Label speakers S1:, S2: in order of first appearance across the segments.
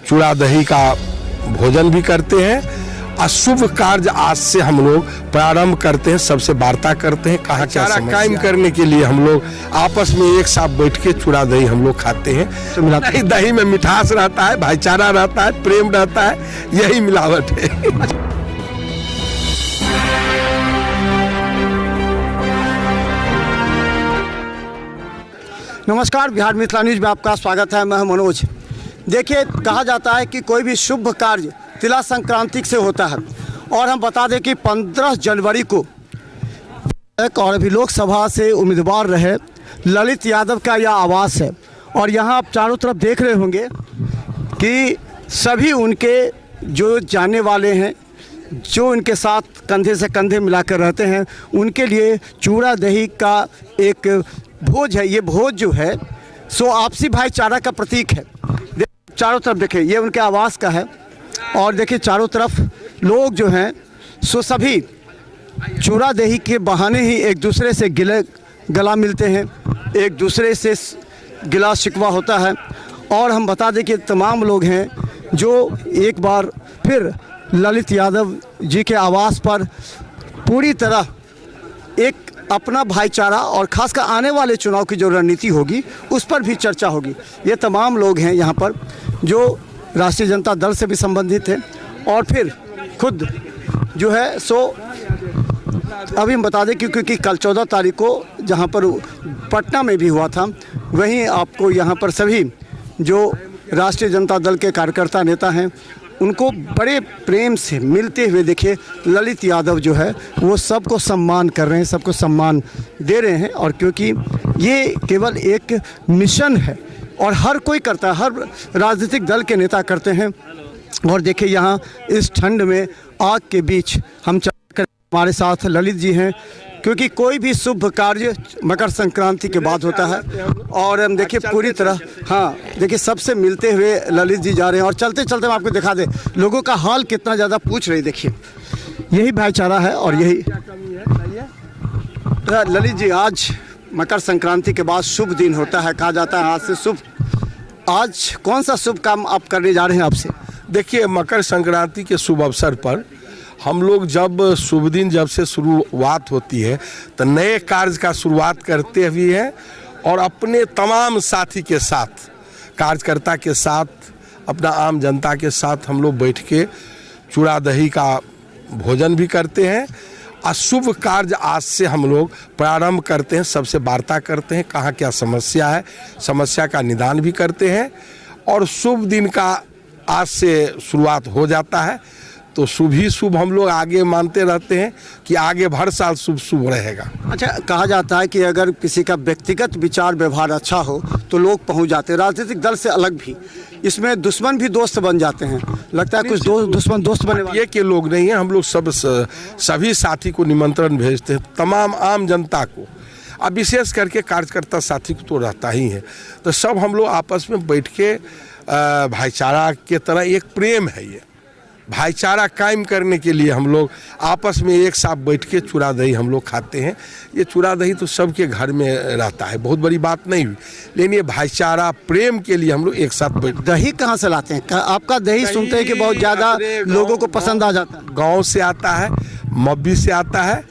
S1: चूड़ा दही का भोजन भी करते हैं। अशुभ कार्य आज से हम लोग प्रारंभ करते हैं, सबसे वार्ता करते हैं, कहाँ क्या कायम करने के लिए हम लोग आपस में एक साथ बैठ के चूड़ा दही हम लोग खाते हैं। तो मिलाते हैं, दही में मिठास रहता है, भाईचारा रहता है, प्रेम रहता है, यही मिलावट है।
S2: नमस्कार, बिहार मिथिला न्यूज में आपका स्वागत है। मैं हूं मनोज। देखिए, कहा जाता है कि कोई भी शुभ कार्य तिला संक्रांति से होता है और हम बता दें कि 15 जनवरी को और अभी लोकसभा से उम्मीदवार रहे ललित यादव का यह आवास है। और यहाँ आप चारों तरफ देख रहे होंगे कि सभी उनके जो जानने वाले हैं, जो उनके साथ कंधे से कंधे मिलाकर रहते हैं, उनके लिए चूड़ा दही का एक भोज है। ये भोज जो है सो आपसी भाईचारा का प्रतीक है। चारों तरफ देखें, ये उनके आवास का है और देखिए चारों तरफ लोग जो हैं सो सभी चूड़ा दही के बहाने ही एक दूसरे से गला मिलते हैं, एक दूसरे से गिला शिकवा होता है। और हम बता दें कि तमाम लोग हैं जो एक बार फिर ललित यादव जी के आवास पर पूरी तरह एक अपना भाईचारा और खासकर आने वाले चुनाव की जो रणनीति होगी उस पर भी चर्चा होगी। ये तमाम लोग हैं यहाँ पर जो राष्ट्रीय जनता दल से भी संबंधित हैं और फिर खुद जो है सो अभी हम बता दें क्योंकि कल 14 तारीख को जहाँ पर पटना में भी हुआ था, वहीं आपको यहाँ पर सभी जो राष्ट्रीय जनता दल के कार्यकर्ता नेता हैं उनको बड़े प्रेम से मिलते हुए देखिए ललित यादव जो है वो सबको सम्मान कर रहे हैं, सबको सम्मान दे रहे हैं। और क्योंकि ये केवल एक मिशन है और हर कोई करता है, हर राजनीतिक दल के नेता करते हैं। और देखिए यहाँ इस ठंड में आग के बीच हम चलकर हमारे साथ ललित जी हैं, क्योंकि कोई भी शुभ कार्य मकर संक्रांति के बाद होता है। और हम देखिए पूरी तरह देखिए सबसे मिलते हुए ललित जी जा रहे हैं। और चलते चलते मैं आपको दिखा दें लोगों का हाल कितना ज़्यादा पूछ रही, देखिए यही भाईचारा है। और यही ललित जी, आज मकर संक्रांति के बाद शुभ दिन होता है, कहा जाता है आज से शुभ। आज कौन सा शुभ काम आप करने जा रहे हैं आपसे?
S1: देखिए, मकर संक्रांति के शुभ अवसर पर हम लोग जब शुभ दिन जब से शुरुआत होती है तो नए कार्य का शुरुआत करते हुए हैं और अपने तमाम साथी के साथ, कार्यकर्ता के साथ, अपना आम जनता के साथ हम लोग बैठ के चूड़ा दही का भोजन भी करते हैं। अशुभ कार्य आज से हम लोग प्रारंभ करते हैं, सबसे वार्ता करते हैं, कहाँ क्या समस्या है, समस्या का निदान भी करते हैं। और शुभ दिन का आज से शुरुआत हो जाता है तो शुभ ही शुभ हम लोग आगे मानते रहते हैं कि आगे हर साल शुभ शुभ रहेगा।
S2: अच्छा, कहा जाता है कि अगर किसी का व्यक्तिगत विचार व्यवहार अच्छा हो तो लोग पहुंच जाते हैं, राजनीतिक दल से अलग भी। इसमें दुश्मन भी दोस्त बन जाते हैं, लगता है कुछ दुश्मन दोस्त बने वाले।
S1: ये के लोग नहीं हैं, हम लोग सभी साथी को निमंत्रण भेजते हैं, तमाम आम जनता को। अब विशेष करके कार्यकर्ता साथी को तो रहता ही है, तो सब हम लोग आपस में बैठ के भाईचारा के तरह एक प्रेम है, ये भाईचारा कायम करने के लिए हम लोग आपस में एक साथ बैठ के चूड़ा दही हम लोग खाते हैं। ये चूड़ा दही तो सबके घर में रहता है, बहुत बड़ी बात नहीं हुई, लेकिन ये भाईचारा प्रेम के लिए हम लोग एक साथ बैठ।
S2: दही कहाँ से लाते हैं? आपका दही सुनते हैं कि बहुत ज़्यादा लोगों को पसंद आ जाता है।
S1: गाँव से आता है, मब्बी से आता है,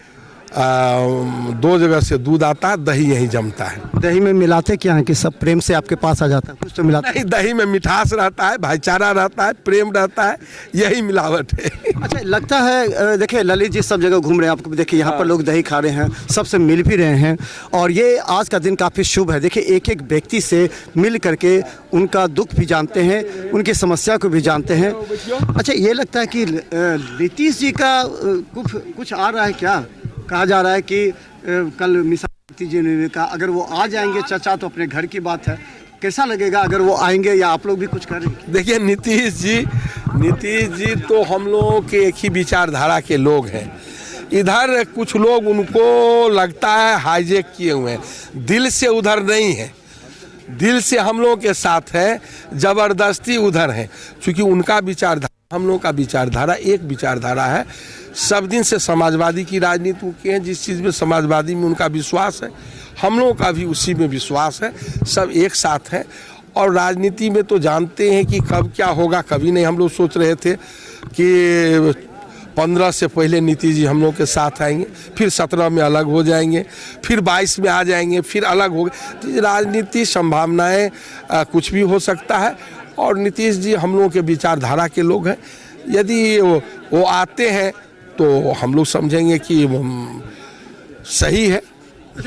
S1: 2 जगह से दूध आता है, दही यहीं जमता है।
S2: दही में मिलाते क्या है कि सब प्रेम से आपके पास आ जाता है? कुछ तो मिलाते
S1: नहीं, दही में मिठास रहता है, भाईचारा रहता है, प्रेम रहता है, यही मिलावट है।
S2: अच्छा, लगता है देखिए ललित जी सब जगह घूम रहे हैं, आपको देखिए यहाँ पर लोग दही खा रहे हैं, सबसे मिल भी रहे हैं। और ये आज का दिन काफ़ी शुभ है। देखिए एक एक व्यक्ति से मिल करके उनका दुख भी जानते हैं, उनकी समस्या को भी जानते हैं। अच्छा, ये लगता है कि नीतीश जी का कुछ आ रहा है क्या? कहा जा रहा है कि कल मिसाल जी ने कहा अगर वो आ जाएंगे चचा तो अपने घर की बात है। कैसा लगेगा अगर वो आएंगे या आप लोग भी कुछ करेंगे?
S1: देखिए, नीतीश जी तो हम लोगों के एक ही विचारधारा के लोग हैं। इधर कुछ लोग उनको लगता है हाईजैक किए हुए हैं, दिल से उधर नहीं है, दिल से हम लोगों के साथ है, जबरदस्ती उधर है। क्योंकि उनका विचारधारा हम लोगों का विचारधारा एक विचारधारा है, सब दिन से समाजवादी की राजनीति के हैं, जिस चीज़ में समाजवादी में उनका विश्वास है, हम लोगों का भी उसी में विश्वास है, सब एक साथ हैं। और राजनीति में तो जानते हैं कि कब क्या होगा, कभी नहीं। हम लोग सोच रहे थे कि 15 से पहले नीतीश जी हम लोग के साथ आएंगे, फिर 17 में अलग हो जाएंगे, फिर 22 में आ जाएंगे, फिर अलग हो गए। राजनीति संभावनाएं कुछ भी हो सकता है। और नीतीश जी हम लोगों के विचारधारा के लोग हैं। यदि वो आते हैं तो हम लोग समझेंगे कि सही है।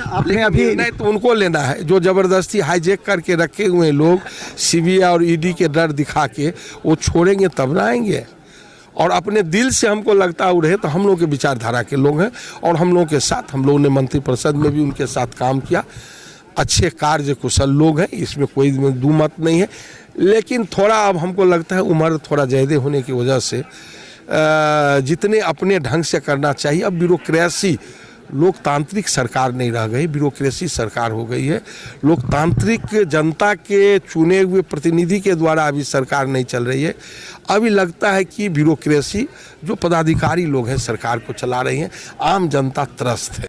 S2: आपने अभी
S1: नहीं तो उनको लेना है जो ज़बरदस्ती हाईजैक करके रखे हुए लोग सीबीआई और ईडी के डर दिखा के वो छोड़ेंगे तब ना आएंगे। और अपने दिल से हमको लगता है रहे तो हम लोग के विचारधारा के लोग हैं और हम लोगों के साथ, हम लोगों ने मंत्रिपरिषद में भी उनके साथ काम किया। अच्छे कार्य कुशल लोग हैं, इसमें कोई दो मत नहीं है। लेकिन थोड़ा अब हमको लगता है उम्र थोड़ा ज़्यादा होने की वजह से जितने अपने ढंग से करना चाहिए, अब ब्यूरोक्रेसी, लोकतांत्रिक सरकार नहीं रह गई, ब्यूरोक्रेसी सरकार हो गई है। लोकतांत्रिक जनता के चुने हुए प्रतिनिधि के द्वारा अभी सरकार नहीं चल रही है। अभी लगता है कि ब्यूरोक्रेसी जो पदाधिकारी लोग हैं सरकार को चला रही हैं, आम जनता त्रस्त है।